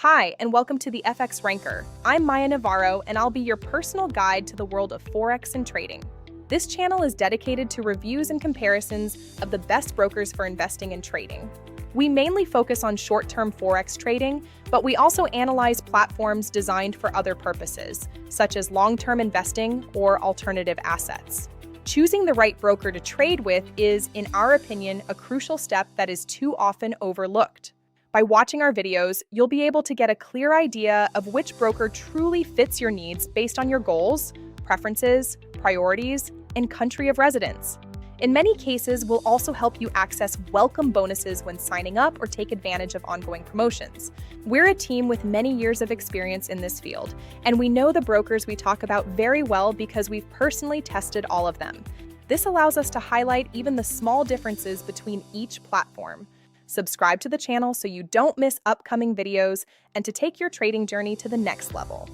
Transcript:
Hi, and welcome to the FX Ranker. I'm Maya Navarro, and I'll be your personal guide to the world of Forex and trading. This channel is dedicated to reviews and comparisons of the best brokers for investing and trading. We mainly focus on short-term Forex trading, but we also analyze platforms designed for other purposes, such as long-term investing or alternative assets. Choosing the right broker to trade with is, in our opinion, a crucial step that is too often overlooked. By watching our videos, you'll be able to get a clear idea of which broker truly fits your needs based on your goals, preferences, priorities, and country of residence. In many cases, we'll also help you access welcome bonuses when signing up or take advantage of ongoing promotions. We're a team with many years of experience in this field, and we know the brokers we talk about very well because we've personally tested all of them. This allows us to highlight even the small differences between each platform. Subscribe to the channel so you don't miss upcoming videos and to take your trading journey to the next level.